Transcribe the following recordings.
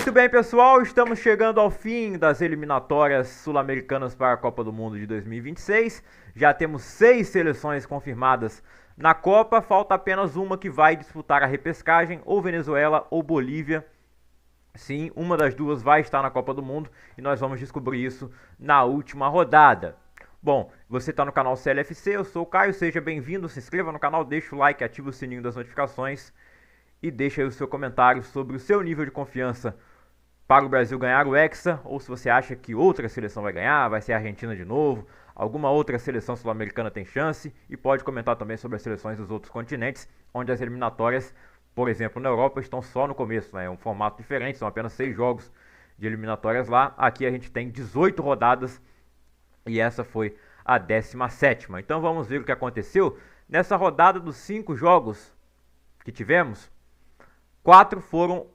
Muito bem, pessoal, estamos chegando ao fim das eliminatórias sul-americanas para a Copa do Mundo de 2026. Já temos 6 seleções confirmadas na Copa, falta apenas uma que vai disputar a repescagem, ou Venezuela ou Bolívia. Sim, uma das duas vai estar na Copa do Mundo e nós vamos descobrir isso na última rodada. Bom, você está no canal CLFC, eu sou o Caio, seja bem-vindo, se inscreva no canal, deixa o like, ativa o sininho das notificações e deixa aí o seu comentário sobre o seu nível de confiança para o Brasil ganhar o Hexa, ou se você acha que outra seleção vai ganhar, vai ser a Argentina de novo, alguma outra seleção sul-americana tem chance, e pode comentar também sobre as seleções dos outros continentes, onde as eliminatórias, por exemplo, na Europa, estão só no começo, né? É um formato diferente, são apenas 6 jogos de eliminatórias lá, aqui a gente tem 18 rodadas, e essa foi a 17ª. Então vamos ver o que aconteceu. Nessa rodada dos 5 jogos que tivemos, 4 foram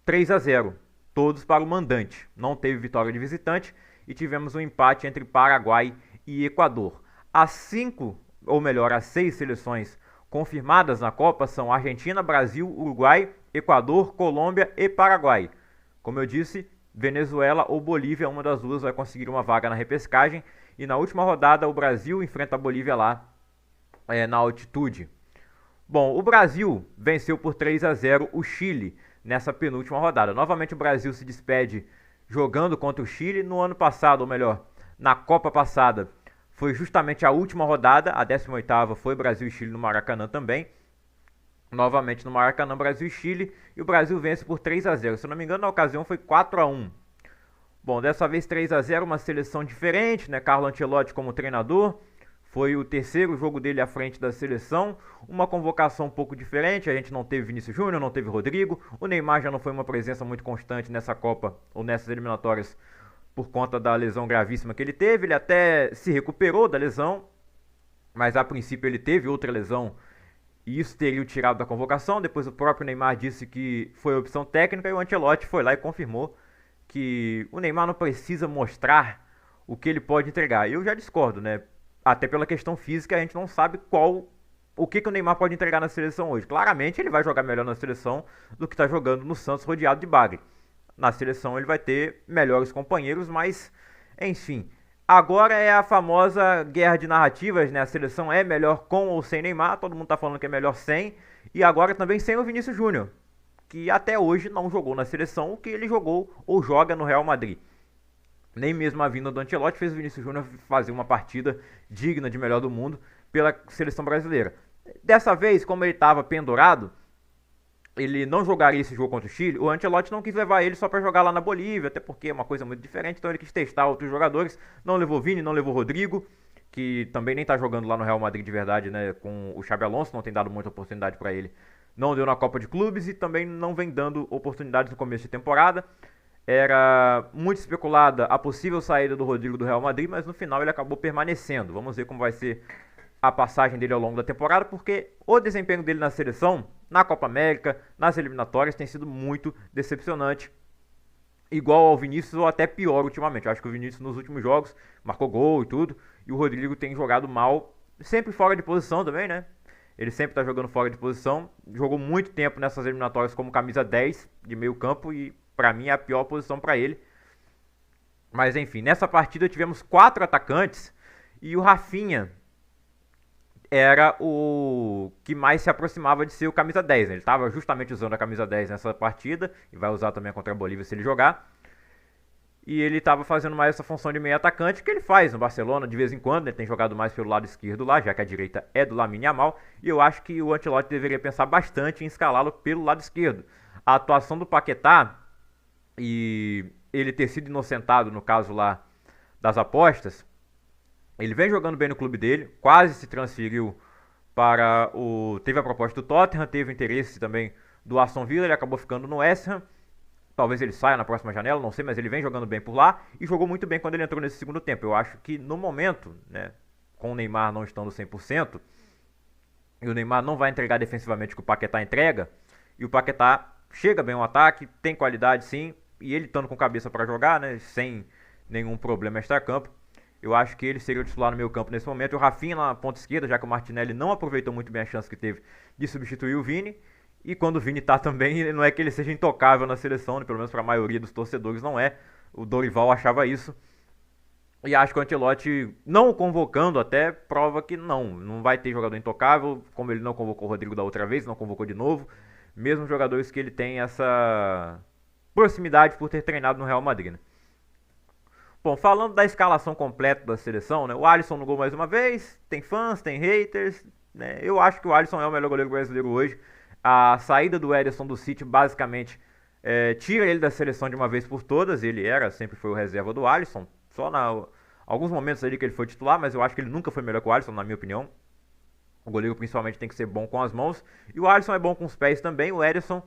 3-0, todos para o mandante. Não teve vitória de visitante e tivemos um empate entre Paraguai e Equador. As 6 seleções confirmadas na Copa são Argentina, Brasil, Uruguai, Equador, Colômbia e Paraguai. Como eu disse, Venezuela ou Bolívia, uma das duas vai conseguir uma vaga na repescagem. E na última rodada o Brasil enfrenta a Bolívia lá na altitude. Bom, o Brasil venceu por 3-0 o Chile nessa penúltima rodada. Novamente o Brasil se despede jogando contra o Chile. No ano passado, ou melhor, na Copa passada, foi justamente a última rodada, a 18ª foi Brasil e Chile no Maracanã também. Novamente no Maracanã, Brasil e Chile, e o Brasil vence por 3-0. Se eu não me engano, na ocasião foi 4-1. Bom, dessa vez 3-0, uma seleção diferente, né? Carlo Ancelotti como treinador. Foi o terceiro jogo dele à frente da seleção. Uma convocação um pouco diferente. A gente não teve Vinícius Júnior, não teve Rodrigo. O Neymar já não foi uma presença muito constante nessa Copa ou nessas eliminatórias por conta da lesão gravíssima que ele teve. Ele até se recuperou da lesão, mas a princípio ele teve outra lesão e isso teria o tirado da convocação. Depois o próprio Neymar disse que foi opção técnica e o Ancelotti foi lá e confirmou que o Neymar não precisa mostrar o que ele pode entregar. Eu já discordo, né? Até pela questão física, a gente não sabe o que o Neymar pode entregar na seleção hoje. Claramente ele vai jogar melhor na seleção do que está jogando no Santos rodeado de bagre. Na seleção ele vai ter melhores companheiros, mas enfim. Agora é a famosa guerra de narrativas, né? A seleção é melhor com ou sem Neymar, todo mundo está falando que é melhor sem. E agora também sem o Vinícius Júnior, que até hoje não jogou na seleção o que ele jogou ou joga no Real Madrid. Nem mesmo a vinda do Ancelotti fez o Vinícius Júnior fazer uma partida digna de melhor do mundo pela seleção brasileira. Dessa vez, como ele estava pendurado, ele não jogaria esse jogo contra o Chile. O Ancelotti não quis levar ele só para jogar lá na Bolívia, até porque é uma coisa muito diferente, então ele quis testar outros jogadores. Não levou Vini, não levou Rodrigo, que também nem está jogando lá no Real Madrid de verdade, né? Com o Xabi Alonso, não tem dado muita oportunidade para ele. Não deu na Copa de Clubes e também não vem dando oportunidades no começo de temporada. Era muito especulada a possível saída do Rodrigo do Real Madrid, mas no final ele acabou permanecendo. Vamos ver como vai ser a passagem dele ao longo da temporada, porque o desempenho dele na seleção, na Copa América, nas eliminatórias, tem sido muito decepcionante. Igual ao Vinícius ou até pior ultimamente. Eu acho que o Vinícius nos últimos jogos marcou gol e tudo, e o Rodrigo tem jogado mal, sempre fora de posição também, né? Ele sempre tá jogando fora de posição, jogou muito tempo nessas eliminatórias como camisa 10 de meio campo e pra mim é a pior posição pra ele. Mas enfim, nessa partida tivemos 4 atacantes e o Rafinha era o que mais se aproximava de ser o camisa 10, né? Ele estava justamente usando a camisa 10 nessa partida e vai usar também contra a Bolívia se ele jogar. E ele estava fazendo mais essa função de meio atacante que ele faz no Barcelona de vez em quando. Ele tem jogado mais pelo lado esquerdo lá, já que a direita é do Lamine Yamal. E eu acho que o Ancelotti deveria pensar bastante em escalá-lo pelo lado esquerdo. A atuação do Paquetá e ele ter sido inocentado no caso lá das apostas, ele vem jogando bem no clube dele, quase se transferiu para o... Teve a proposta do Tottenham, teve o interesse também do Aston Villa, ele acabou ficando no West Ham. Talvez ele saia na próxima janela, não sei, mas ele vem jogando bem por lá e jogou muito bem quando ele entrou nesse segundo tempo. Eu acho que no momento, né, com o Neymar não estando 100%, e o Neymar não vai entregar defensivamente o que o Paquetá entrega, e o Paquetá chega bem ao ataque, tem qualidade sim, e ele estando com cabeça para jogar, né, sem nenhum problema extra-campo, eu acho que ele seria o titular no meio campo nesse momento. E o Rafinha na ponta esquerda, já que o Martinelli não aproveitou muito bem a chance que teve de substituir o Vini. E quando o Vini tá também, não é que ele seja intocável na seleção, né? Pelo menos para a maioria dos torcedores não é. O Dorival achava isso. E acho que o Ancelotti, não o convocando até, prova que não vai ter jogador intocável, como ele não convocou o Rodrigo da outra vez, não convocou de novo. Mesmo jogadores que ele tem essa proximidade por ter treinado no Real Madrid, né? Bom, falando da escalação completa da seleção, né? O Alisson no gol mais uma vez, tem fãs, tem haters, né? Eu acho que o Alisson é o melhor goleiro brasileiro hoje. A saída do Ederson do City basicamente tira ele da seleção de uma vez por todas. Ele sempre foi o reserva do Alisson, só alguns momentos ali que ele foi titular, mas eu acho que ele nunca foi melhor que o Alisson, na minha opinião. O goleiro principalmente tem que ser bom com as mãos, e o Alisson é bom com os pés também. O Ederson,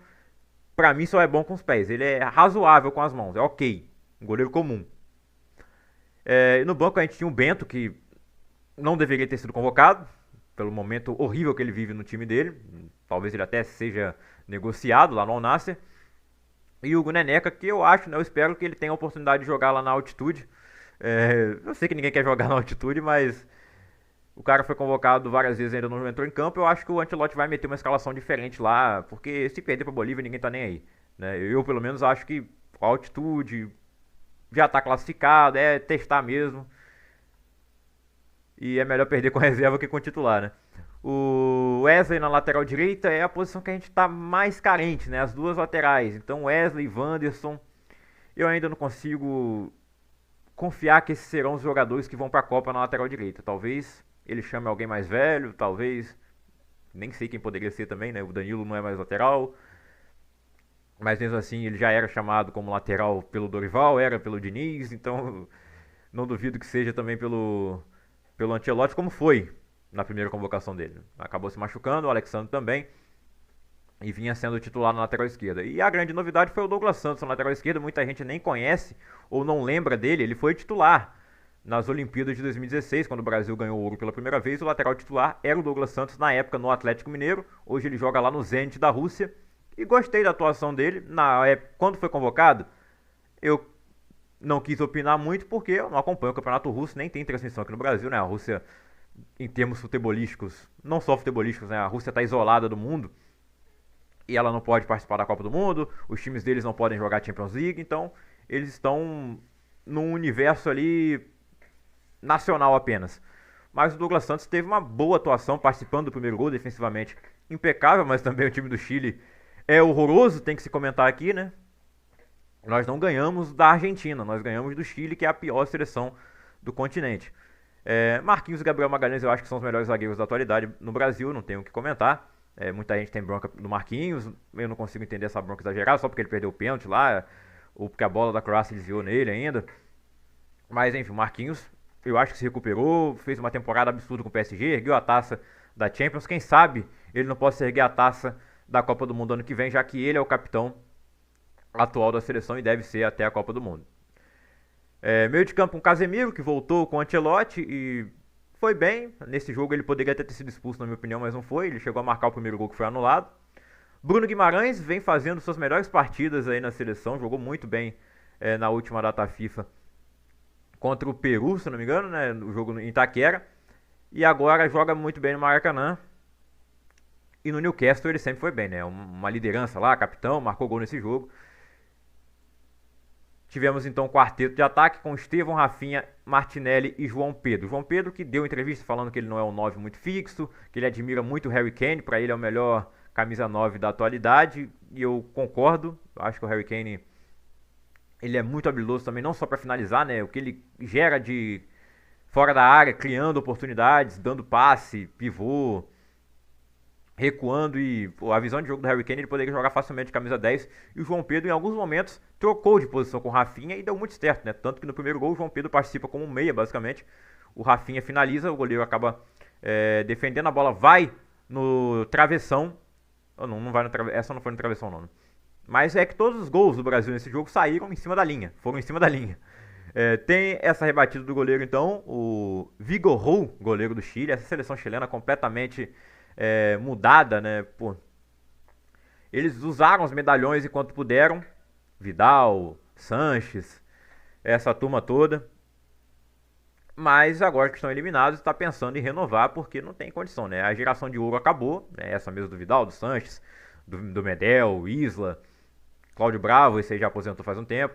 pra mim, só é bom com os pés. Ele é razoável com as mãos, é ok, um goleiro comum. No banco a gente tinha o Bento, que não deveria ter sido convocado, pelo momento horrível que ele vive no time dele. Talvez ele até seja negociado lá no Al Nassr. E o Hugo Neneca, que eu acho, né, eu espero que ele tenha a oportunidade de jogar lá na altitude. Eu sei que ninguém quer jogar na altitude, mas o cara foi convocado várias vezes e ainda não entrou em campo. Eu acho que o Ancelotti vai meter uma escalação diferente lá, porque se perder pra Bolívia ninguém tá nem aí, né? Eu pelo menos acho que a altitude já tá classificado, é testar mesmo. E é melhor perder com reserva que com titular, né? O Wesley na lateral direita é a posição que a gente está mais carente, né? As duas laterais. Então Wesley e Wanderson, eu ainda não consigo confiar que esses serão os jogadores que vão para a Copa na lateral direita. Talvez ele chame alguém mais velho, talvez, nem sei quem poderia ser também, né? O Danilo não é mais lateral, mas mesmo assim ele já era chamado como lateral pelo Dorival, era pelo Diniz, então não duvido que seja também pelo Ancelotti, como foi na primeira convocação dele. Acabou se machucando, o Alexandre também, e vinha sendo titular na lateral esquerda. E a grande novidade foi o Douglas Santos na lateral esquerda. Muita gente nem conhece ou não lembra dele. Ele foi titular nas Olimpíadas de 2016, quando o Brasil ganhou ouro pela primeira vez. O lateral titular era o Douglas Santos, na época no Atlético Mineiro. Hoje ele joga lá no Zenit da Rússia. E gostei da atuação dele. Quando foi convocado, eu não quis opinar muito, porque eu não acompanho o Campeonato Russo, nem tem transmissão aqui no Brasil, né? A Rússia, em termos futebolísticos, não só futebolísticos, né? A Rússia está isolada do mundo e ela não pode participar da Copa do Mundo, os times deles não podem jogar Champions League, então eles estão num universo ali nacional apenas. Mas o Douglas Santos teve uma boa atuação, participando do primeiro gol, defensivamente impecável, mas também o time do Chile é horroroso, tem que se comentar aqui, né? Nós não ganhamos da Argentina, nós ganhamos do Chile, que é a pior seleção do continente. Marquinhos e Gabriel Magalhães eu acho que são os melhores zagueiros da atualidade no Brasil, não tenho o que comentar. Muita gente tem bronca do Marquinhos, eu não consigo entender essa bronca exagerada, só porque ele perdeu o pênalti lá, ou porque a bola da Croácia desviou nele ainda. Mas enfim, o Marquinhos, eu acho que se recuperou, fez uma temporada absurda com o PSG, ergueu a taça da Champions. Quem sabe ele não possa erguer a taça da Copa do Mundo ano que vem, já que ele é o capitão atual da seleção e deve ser até a Copa do Mundo. Meio de campo com Casemiro, que voltou com o Ancelotti e foi bem. Nesse jogo ele poderia ter sido expulso, na minha opinião, mas não foi. Ele chegou a marcar o primeiro gol, que foi anulado. Bruno Guimarães vem fazendo suas melhores partidas aí na seleção, jogou muito bem na última data FIFA contra o Peru, se não me engano, né, no jogo em Itaquera. E agora joga muito bem no Maracanã. E no Newcastle ele sempre foi bem, né? Uma liderança lá, capitão, marcou gol nesse jogo. Tivemos então um quarteto de ataque com Estevão, Rafinha, Martinelli e João Pedro. João Pedro que deu entrevista falando que ele não é um 9 muito fixo, que ele admira muito o Harry Kane, para ele é o melhor camisa 9 da atualidade, e eu concordo. Acho que o Harry Kane ele é muito habilidoso também, não só para finalizar, né? O que ele gera de fora da área, criando oportunidades, dando passe, pivô, recuando, e a visão de jogo do Harry Kane, ele poderia jogar facilmente de camisa 10, e o João Pedro em alguns momentos trocou de posição com o Rafinha e deu muito certo, né? Tanto que no primeiro gol o João Pedro participa como um meia, basicamente. O Rafinha finaliza, o goleiro acaba defendendo, a bola vai no travessão. Não vai no travessão, essa não foi no travessão não, né? Mas é que todos os gols do Brasil nesse jogo saíram em cima da linha, foram em cima da linha. Tem essa rebatida do goleiro então, o Vigorou, goleiro do Chile. Essa seleção chilena completamente mudada, né? Pô, eles usaram os medalhões enquanto puderam. Vidal, Sanches, essa turma toda. Mas agora que estão eliminados, está pensando em renovar porque não tem condição, né? A geração de ouro acabou, né? Essa mesmo do Vidal, do Sanches, do Medel, Isla, Cláudio Bravo, esse aí já aposentou faz um tempo,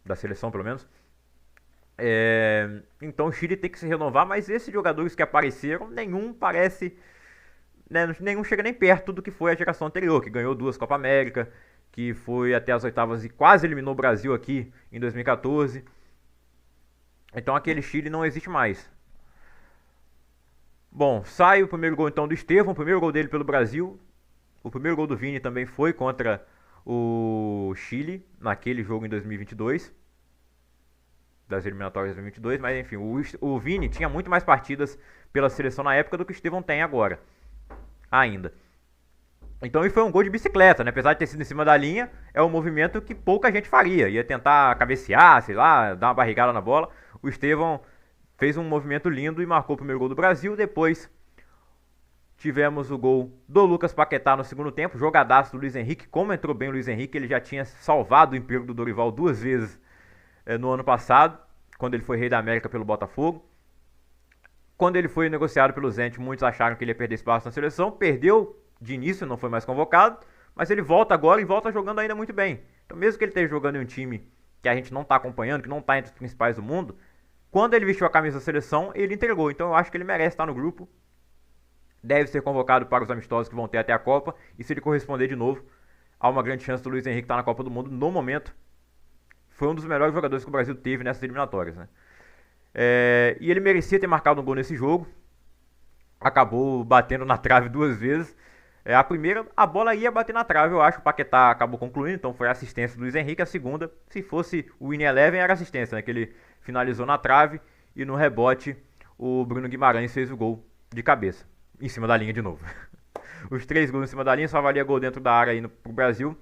da seleção pelo menos. Então o Chile tem que se renovar, mas esses jogadores que apareceram, nenhum parece, né, nenhum chega nem perto do que foi a geração anterior, que ganhou 2 Copa América, que foi até as oitavas e quase eliminou o Brasil aqui em 2014. Então aquele Chile não existe mais. Bom, sai o primeiro gol então do Estevão, o primeiro gol dele pelo Brasil. O primeiro gol do Vini também foi contra o Chile, naquele jogo em 2022, das eliminatórias de 2022, mas enfim, o Vini tinha muito mais partidas pela seleção na época do que o Estevão tem agora, ainda. Então foi um gol de bicicleta, né? Apesar de ter sido em cima da linha, é um movimento que pouca gente faria. Ia tentar cabecear, sei lá, dar uma barrigada na bola. O Estevão fez um movimento lindo e marcou o primeiro gol do Brasil. Depois tivemos o gol do Lucas Paquetá no segundo tempo, jogadaço do Luiz Henrique. Como entrou bem o Luiz Henrique, ele já tinha salvado o emprego do Dorival 2 vezes no ano passado, quando ele foi rei da América pelo Botafogo. Quando ele foi negociado pelo Zenit, muitos acharam que ele ia perder espaço na seleção. Perdeu de início, não foi mais convocado, mas ele volta agora e volta jogando ainda muito bem. Então mesmo que ele esteja jogando em um time que a gente não está acompanhando, que não está entre os principais do mundo, quando ele vestiu a camisa da seleção, ele entregou. Então eu acho que ele merece estar no grupo. Deve ser convocado para os amistosos que vão ter até a Copa. E se ele corresponder de novo, há uma grande chance do Luiz Henrique estar na Copa do Mundo. No momento, foi um dos melhores jogadores que o Brasil teve nessas eliminatórias, né? E ele merecia ter marcado um gol nesse jogo. Acabou batendo na trave 2 vezes. A primeira, a bola ia bater na trave, eu acho. O Paquetá acabou concluindo, então foi a assistência do Luiz Henrique. A segunda, se fosse o Winning Eleven, era assistência, né? Que ele finalizou na trave e no rebote o Bruno Guimarães fez o gol de cabeça, em cima da linha de novo. Os 3 gols em cima da linha, só valia gol dentro da área indo pro Brasil.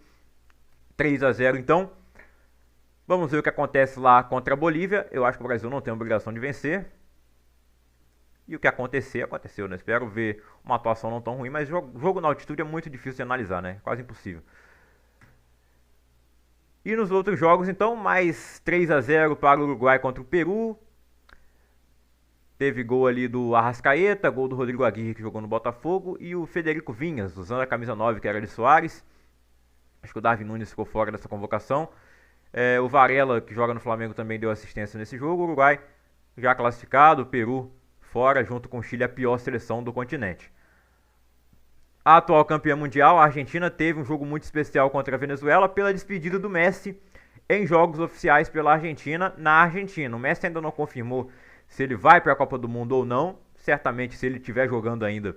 3-0 então. Vamos ver o que acontece lá contra a Bolívia. Eu acho que o Brasil não tem obrigação de vencer. E o que acontecer, aconteceu, né? Espero ver uma atuação não tão ruim, mas jogo na altitude é muito difícil de analisar, né? Quase impossível. E nos outros jogos, então, mais 3-0 para o Uruguai contra o Peru. Teve gol ali do Arrascaeta, gol do Rodrigo Aguirre, que jogou no Botafogo, e o Federico Vinhas, usando a camisa 9, que era de Soares. Acho que o Darwin Nunes ficou fora dessa convocação. O Varela, que joga no Flamengo, também deu assistência nesse jogo. O Uruguai já classificado, o Peru fora, junto com o Chile, a pior seleção do continente. A atual campeã mundial, a Argentina, teve um jogo muito especial contra a Venezuela pela despedida do Messi em jogos oficiais pela Argentina na Argentina. O Messi ainda não confirmou se ele vai para a Copa do Mundo ou não. Certamente, se ele estiver jogando ainda,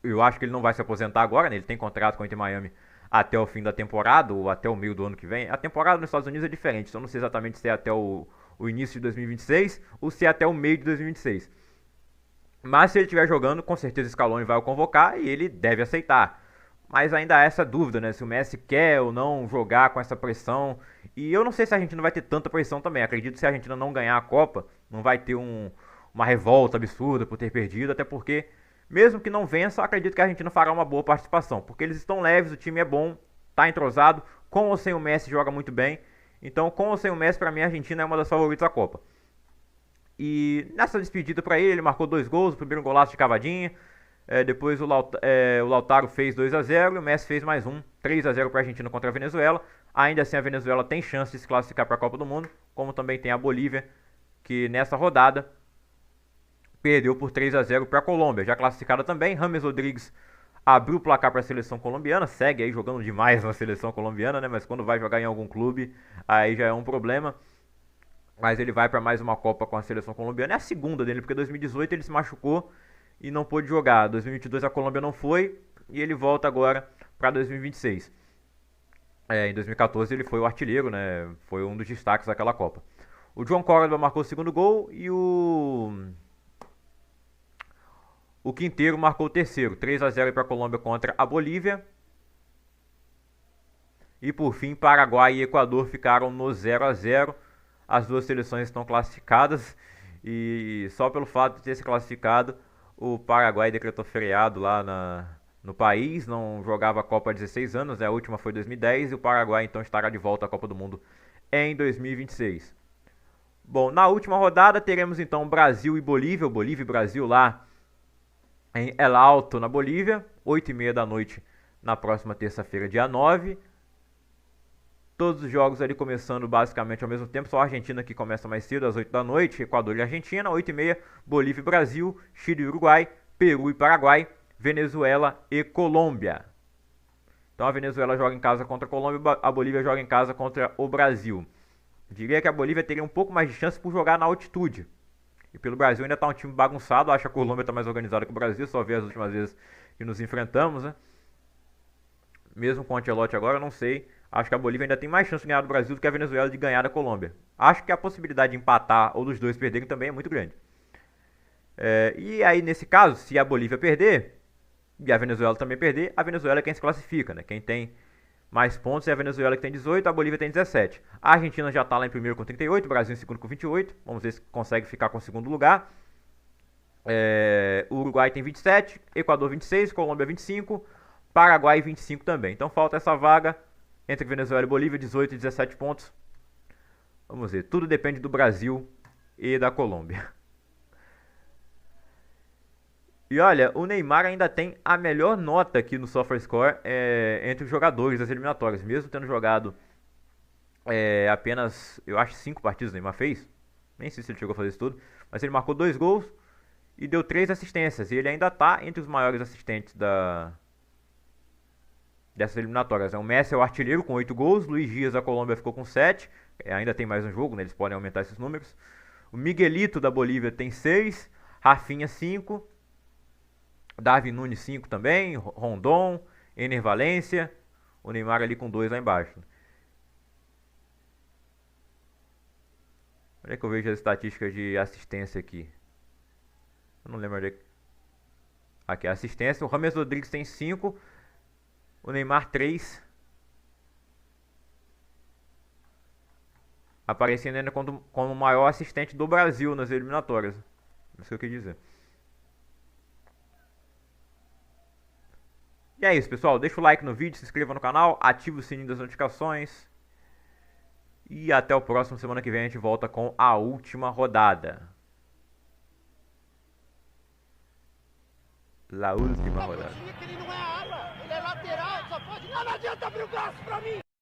eu acho que ele não vai se aposentar agora, né? Ele tem contrato com o Inter Miami até o fim da temporada, ou até o meio do ano que vem. A temporada nos Estados Unidos é diferente, então não sei exatamente se é até o início de 2026 ou se é até o meio de 2026. Mas se ele estiver jogando, com certeza o Scaloni vai o convocar e ele deve aceitar. Mas ainda há essa dúvida, né? Se o Messi quer ou não jogar com essa pressão. E eu não sei se a Argentina vai ter tanta pressão também. Acredito que se a Argentina não ganhar a Copa, não vai ter uma revolta absurda por ter perdido. Até porque, mesmo que não vença, acredito que a Argentina fará uma boa participação. Porque eles estão leves, o time é bom, tá entrosado. Com ou sem o Messi joga muito bem. Então, com ou sem o Messi, para mim, a Argentina é uma das favoritas da Copa. E nessa despedida para ele marcou 2 gols, o primeiro golaço de cavadinha. Depois o Lautaro fez 2-0 e o Messi fez mais um, 3-0 para a Argentina contra a Venezuela. Ainda assim, a Venezuela tem chance de se classificar para a Copa do Mundo, como também tem a Bolívia, que nessa rodada perdeu por 3-0 para a Colômbia. Já classificada também, James Rodrigues abriu o placar para a seleção colombiana, segue aí jogando demais na seleção colombiana, né? Mas quando vai jogar em algum clube, aí já é um problema. Mas ele vai para mais uma Copa com a seleção colombiana. É a segunda dele, porque em 2018 ele se machucou e não pôde jogar. Em 2022 a Colômbia não foi e ele volta agora para 2026. Em 2014 ele foi o artilheiro, né? Foi um dos destaques daquela Copa. O John Córdoba marcou o segundo gol e o Quinteiro marcou o terceiro. 3-0 para a Colômbia contra a Bolívia. E por fim, Paraguai e Equador ficaram no 0-0. As duas seleções estão classificadas e só pelo fato de ter se classificado, o Paraguai decretou feriado lá no país, não jogava a Copa há 16 anos, né? A última foi em 2010 e o Paraguai então estará de volta à Copa do Mundo em 2026. Bom, na última rodada teremos então Brasil e Bolívia, o Bolívia e Brasil lá em El Alto, na Bolívia, 8h30 da noite na próxima terça-feira, dia 9. Todos os jogos ali começando basicamente ao mesmo tempo, só a Argentina que começa mais cedo, às 8 da noite, Equador e Argentina, 8h30, Bolívia e Brasil, Chile e Uruguai, Peru e Paraguai, Venezuela e Colômbia. Então a Venezuela joga em casa contra a Colômbia, a Bolívia joga em casa contra o Brasil. Diria que a Bolívia teria um pouco mais de chance por jogar na altitude. E pelo Brasil ainda está um time bagunçado, acho que a Colômbia está mais organizada que o Brasil, só ver as últimas vezes que nos enfrentamos, né? Mesmo com o Ancelotti agora, não sei. Acho que a Bolívia ainda tem mais chance de ganhar do Brasil do que a Venezuela de ganhar da Colômbia. Acho que a possibilidade de empatar ou dos dois perderem também é muito grande. E aí, nesse caso, se a Bolívia perder e a Venezuela também perder, a Venezuela é quem se classifica, né? Quem tem mais pontos é a Venezuela, que tem 18, a Bolívia tem 17. A Argentina já está lá em primeiro com 38, o Brasil em segundo com 28. Vamos ver se consegue ficar com o segundo lugar. O Uruguai tem 27, Equador 26, Colômbia 25, Paraguai 25 também. Então falta essa vaga entre Venezuela e Bolívia, 18 e 17 pontos. Vamos ver, tudo depende do Brasil e da Colômbia. E olha, o Neymar ainda tem a melhor nota aqui no SofaScore entre os jogadores das eliminatórias. Mesmo tendo jogado apenas, eu acho, 5 partidas o Neymar fez. Nem sei se ele chegou a fazer isso tudo. Mas ele marcou 2 gols e deu 3 assistências. E ele ainda está entre os maiores assistentes dessas eliminatórias. O Messi é o artilheiro com 8 gols. Luiz Dias da Colômbia ficou com 7. Ainda tem mais um jogo, né? Eles podem aumentar esses números. O Miguelito da Bolívia tem 6. Rafinha 5. Darwin Nunes 5 também, Rondon, Ener Valencia, o Neymar ali com 2 lá embaixo. Onde é que eu vejo as estatísticas de assistência aqui? Eu não lembro onde é que... Aqui, assistência, o James Rodrigues tem 5, o Neymar 3. Aparecendo ainda como o maior assistente do Brasil nas eliminatórias. Isso que eu quis dizer. E é isso, pessoal. Deixa o like no vídeo, se inscreva no canal, ative o sininho das notificações. E até o próximo. Semana que vem a gente volta com a última rodada. La última rodada. Ele não é ala, ele é lateral, só pode... Não adianta abrir o braço pra mim!